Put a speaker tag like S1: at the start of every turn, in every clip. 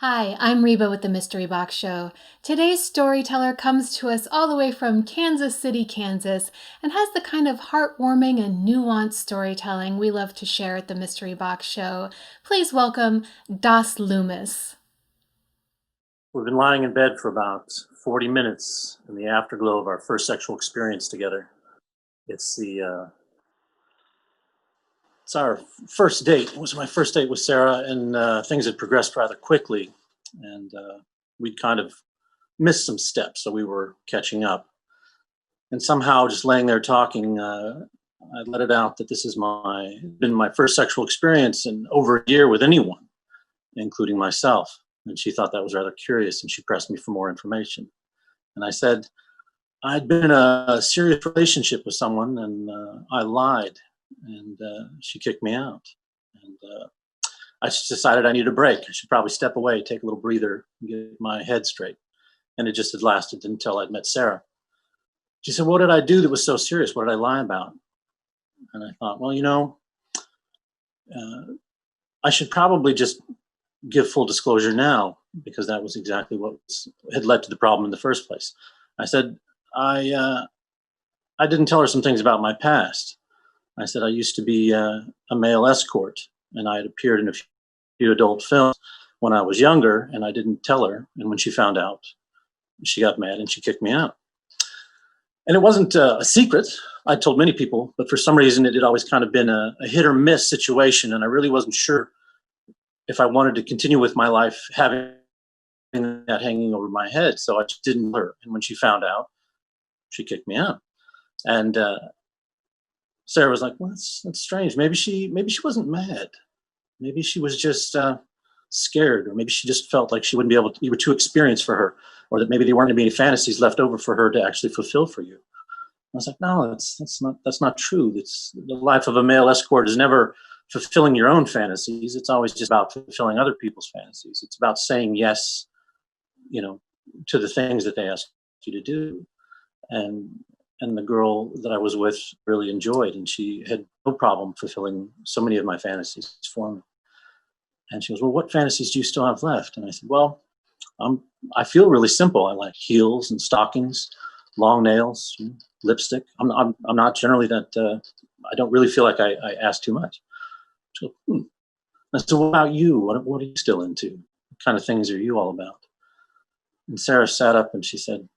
S1: Hi, I'm Reba with the Mystery Box Show. Today's storyteller comes to us all the way from Kansas City, Kansas, and has the kind of heartwarming and nuanced storytelling we love to share at the Mystery Box Show. Please welcome Loomis.
S2: We've been lying in bed for about 40 minutes in the afterglow of our first sexual experience together. It's our first date. It was my first date with Sarah, and things had progressed rather quickly, and we'd kind of missed some steps, so we were catching up. And somehow, just laying there talking, I let it out that this has been my first sexual experience in over a year with anyone, including myself. And she thought that was rather curious, and she pressed me for more information. And I said I'd been in a serious relationship with someone, and I lied, and she kicked me out. And I just decided I needed a break. I should probably step away, take a little breather, and get my head straight. And it just had lasted until I'd met Sarah. She said, "What did I do that was so serious? What did I lie about?" And I thought, well, I should probably just give full disclosure now, because that was exactly what had led to the problem in the first place. I said, I didn't tell her some things about my past. I said I used to be a male escort, and I had appeared in a few adult films when I was younger, and I didn't tell her. And when she found out, she got mad and she kicked me out. And it wasn't a secret. I told many people, but for some reason it had always kind of been a hit or miss situation, and I really wasn't sure if I wanted to continue with my life having that hanging over my head. So I just didn't tell her. And when she found out, she kicked me out. And Sarah was like, "Well, that's strange. Maybe she wasn't mad. Maybe she was just scared, or maybe she just felt like she wouldn't be able to. You were too experienced for her, or that maybe there weren't going to be any fantasies left over for her to actually fulfill for you." I was like, "No, that's not true. It's the life of a male escort is never fulfilling your own fantasies. It's always just about fulfilling other people's fantasies. It's about saying yes, you know, to the things that they ask you to do." And the girl that I was with really enjoyed, and she had no problem fulfilling so many of my fantasies for me. And she goes, "Well, what fantasies do you still have left?" And I said, "Well, I feel really simple. I like heels and stockings, long nails, lipstick. I'm not generally that. I don't really feel like I ask too much." She goes, "Hmm." I said, "What about you? What are you still into? What kind of things are you all about?" And Sarah sat up and she said,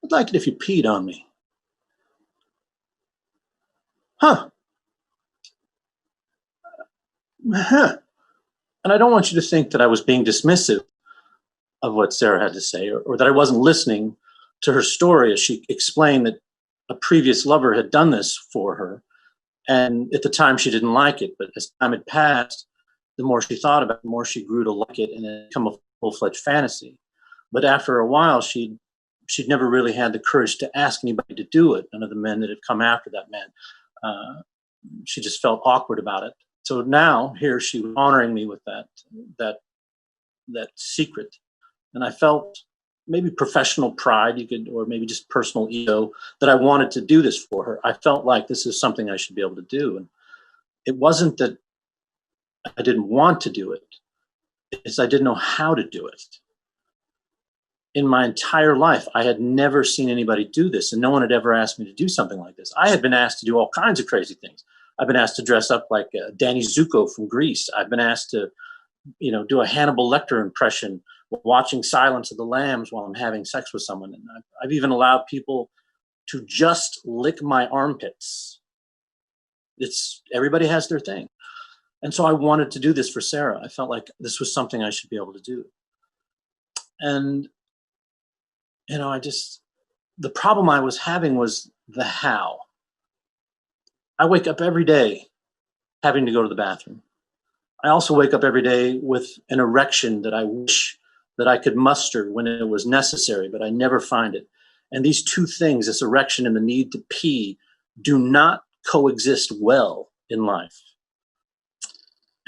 S2: "I'd like it if you peed on me." Huh. Huh. And I don't want you to think that I was being dismissive of what Sarah had to say, or that I wasn't listening to her story as she explained that a previous lover had done this for her. And at the time, she didn't like it. But as time had passed, the more she thought about it, the more she grew to like it, and it became a full-fledged fantasy. But after a while, she'd never really had the courage to ask anybody to do it. None of the men that had come after that man. She just felt awkward about it. So now here she was honoring me with that secret, and I felt maybe professional pride, or maybe just personal ego, that I wanted to do this for her. I felt like this is something I should be able to do, and it wasn't that I didn't want to do it; it's I didn't know how to do it. In my entire life, I had never seen anybody do this, and no one had ever asked me to do something like this. I had been asked to do all kinds of crazy things. I've been asked to dress up like Danny Zuko from Greece. I've been asked to, do a Hannibal Lecter impression watching Silence of the Lambs while I'm having sex with someone. And I've even allowed people to just lick my armpits. Everybody has their thing. And so I wanted to do this for Sarah. I felt like this was something I should be able to do. And, the problem I was having was the how. I wake up every day having to go to the bathroom. I also wake up every day with an erection that I wish that I could muster when it was necessary, but I never find it. And these two things, this erection and the need to pee, do not coexist well in life.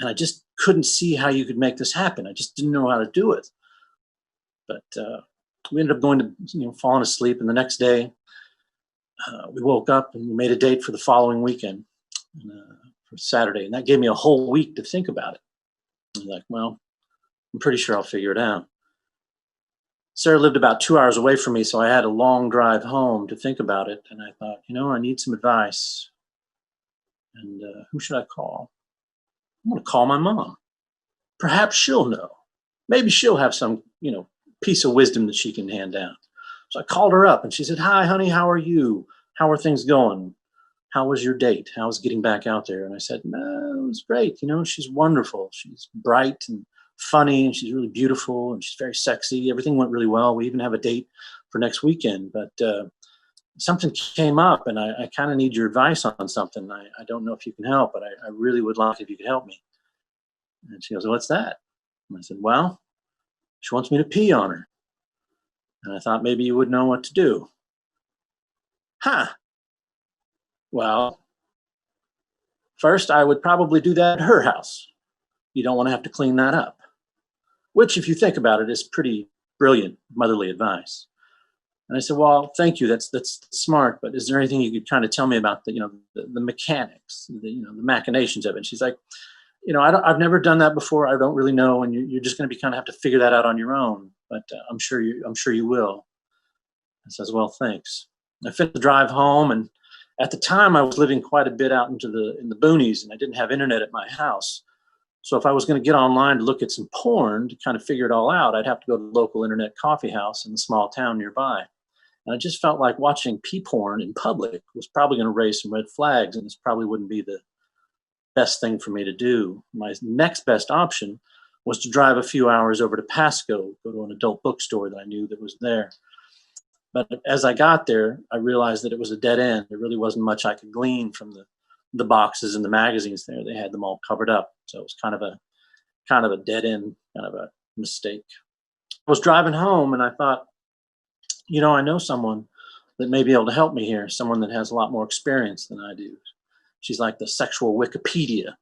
S2: And I just couldn't see how you could make this happen. I just didn't know how to do it. But we ended up going to, falling asleep. And the next day, we woke up and we made a date for the following weekend, for Saturday. And that gave me a whole week to think about it. I was like, well, I'm pretty sure I'll figure it out. Sarah lived about 2 hours away from me, so I had a long drive home to think about it. And I thought, I need some advice. And who should I call? I'm going to call my mom. Perhaps she'll know. Maybe she'll have some, piece of wisdom that she can hand down. So I called her up and she said, "Hi, honey, how are you? How are things going? How was your date? How was getting back out there?" And I said, "No, it was great. She's wonderful. She's bright and funny, and she's really beautiful, and she's very sexy. Everything went really well. We even have a date for next weekend. But something came up, and I kind of need your advice on something. I don't know if you can help, but I really would like if you could help me." And she goes, "What's that?" And I said, "Well, she wants me to pee on her." And I thought maybe you would know what to do. Huh. Well, first, I would probably do that at her house. You don't want to have to clean that up, which, if you think about it, is pretty brilliant motherly advice. And I said, "Well, thank you. That's smart. But is there anything you could kind of tell me about the mechanics, the machinations of it?" And she's like, I've never done that before. I don't really know, and you're just going to be kind of have to figure that out on your own. But I'm sure you will." I says, "Well, thanks." I finished the drive home, and at the time, I was living quite a bit out in the boonies, and I didn't have internet at my house. So if I was going to get online to look at some porn to kind of figure it all out, I'd have to go to the local internet coffee house in the small town nearby. And I just felt like watching pee porn in public was probably going to raise some red flags, and this probably wouldn't be the best thing for me to do. My next best option was to drive a few hours over to Pasco, go to an adult bookstore that I knew that was there. But as I got there, I realized that it was a dead end. There really wasn't much I could glean from the boxes and the magazines there. They had them all covered up. So it was kind of a dead end, kind of a mistake. I was driving home and I thought, I know someone that may be able to help me here, someone that has a lot more experience than I do. She's like the sexual Wikipedia,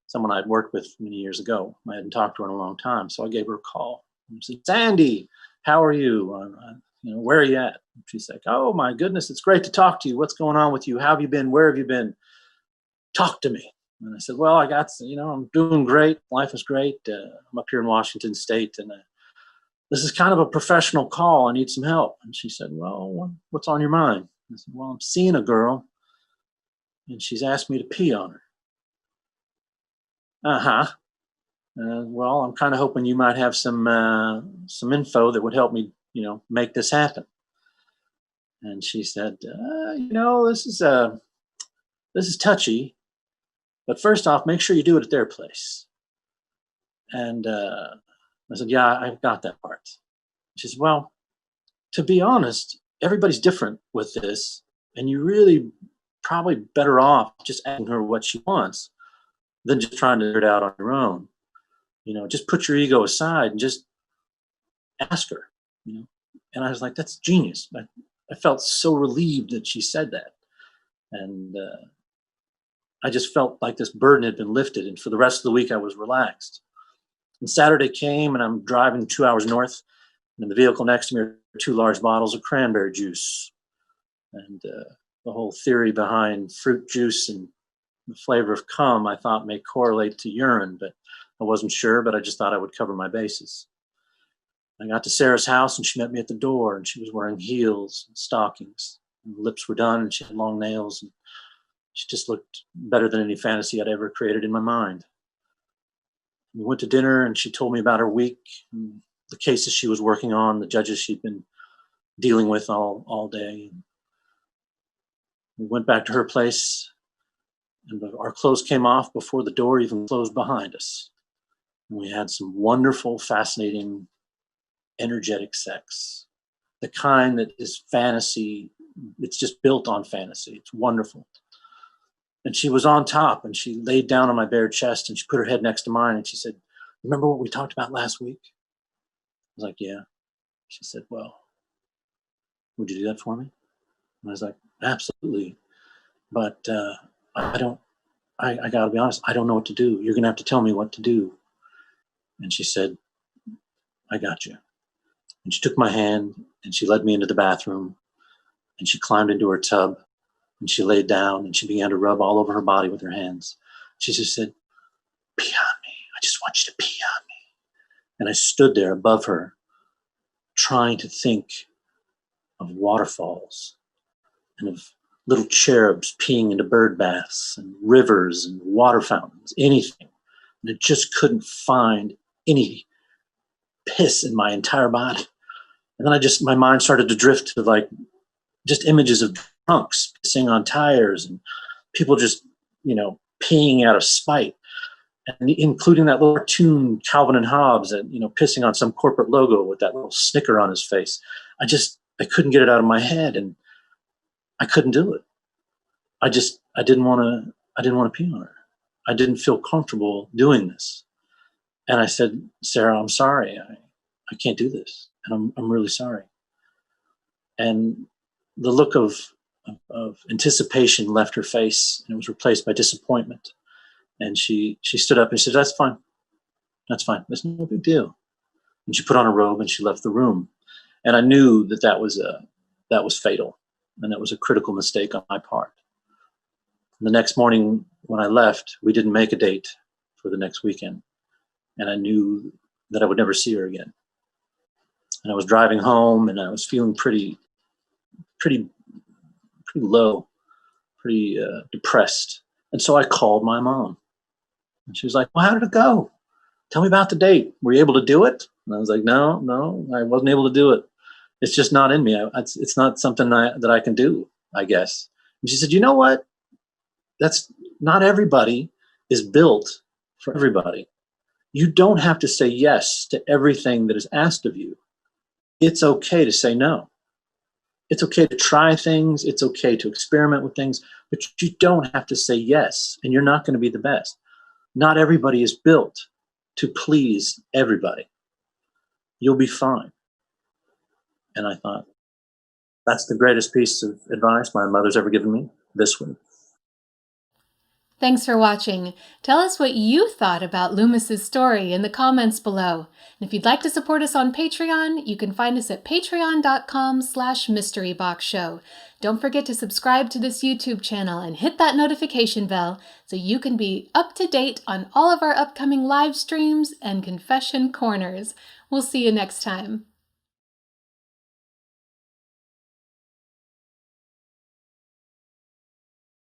S2: someone I'd worked with many years ago. I hadn't talked to her in a long time. So I gave her a call. I said, "Sandy, how are you? Where are you at?" She's like, "Oh my goodness, it's great to talk to you. What's going on with you? How have you been? Where have you been? Talk to me." And I said, "Well, I'm doing great. Life is great. I'm up here in Washington State, and this is kind of a professional call. I need some help." And she said, "Well, what's on your mind?" I said, "Well, I'm seeing a girl, and she's asked me to pee on her." Uh-huh. Well, I'm kind of hoping you might have some info that would help me, make this happen. And she said, this is touchy, but first off, make sure you do it at their place." And I said, "Yeah, I've got that part." She said, "Well, to be honest, everybody's different with this, and you really probably better off just asking her what she wants than just trying to figure it out on your own. Just put your ego aside and just ask her." You know, and I was like, "That's genius." I felt so relieved that she said that, and I just felt like this burden had been lifted. And for the rest of the week, I was relaxed. And Saturday came, and I'm driving 2 hours north, and in the vehicle next to me are two large bottles of cranberry juice. And the whole theory behind fruit juice and the flavor of cum, I thought may correlate to urine, but I wasn't sure. But I just thought I would cover my bases. I got to Sarah's house, and she met me at the door, and she was wearing heels and stockings. And the lips were done, and she had long nails, and she just looked better than any fantasy I'd ever created in my mind. We went to dinner, and she told me about her week, and the cases she was working on, the judges she'd been dealing with all day. We went back to her place, and our clothes came off before the door even closed behind us. And we had some wonderful, fascinating, energetic sex. The kind that is fantasy, it's just built on fantasy. It's wonderful. And she was on top, and she laid down on my bare chest, and she put her head next to mine, and she said, "Remember what we talked about last week?" I was like, "Yeah." She said, "Well, would you do that for me?" And I was like, "Absolutely. But I don't, I got to be honest, I don't know what to do. You're going to have to tell me what to do." And she said, "I got you." And she took my hand, and she led me into the bathroom, and she climbed into her tub, and she laid down, and she began to rub all over her body with her hands. She just said, "Pee on me. I just want you to pee on me. And I stood there above her, trying to think of waterfalls and of little cherubs peeing into bird baths and rivers and water fountains, anything. And I just couldn't find any piss in my entire body. And then my mind started to drift to like just images of drunks pissing on tires and people just, peeing out of spite, and including that little cartoon Calvin and Hobbes and, pissing on some corporate logo with that little snicker on his face. I couldn't get it out of my head, and I couldn't do it. I didn't want to pee on her. I didn't feel comfortable doing this. And I said, Sarah, I'm sorry. I can't do this. And I'm really sorry. And the look of anticipation left her face, and it was replaced by disappointment. And she stood up and she said, that's fine. That's fine. That's no big deal. And she put on a robe and she left the room. And I knew that was fatal, and that was a critical mistake on my part. And the next morning when I left, we didn't make a date for the next weekend. And I knew that I would never see her again. And I was driving home and I was feeling pretty low, pretty depressed. And so I called my mom. And she was like, well, how did it go? Tell me about the date. Were you able to do it? And I was like, no, I wasn't able to do it. It's just not in me. It's not something that I can do, I guess. And she said, you know what? That's not everybody is built for everybody. You don't have to say yes to everything that is asked of you. It's okay to say no. It's okay to try things. It's okay to experiment with things, but you don't have to say yes, and you're not going to be the best. Not everybody is built to please everybody. You'll be fine. And I thought, that's the greatest piece of advice my mother's ever given me, this one.
S1: Thanks for watching. Tell us what you thought about Loomis's story in the comments below. And if you'd like to support us on Patreon, you can find us at patreon.com/mysteryboxshow. Don't forget to subscribe to this YouTube channel and hit that notification bell so you can be up to date on all of our upcoming live streams and confession corners. We'll see you next time.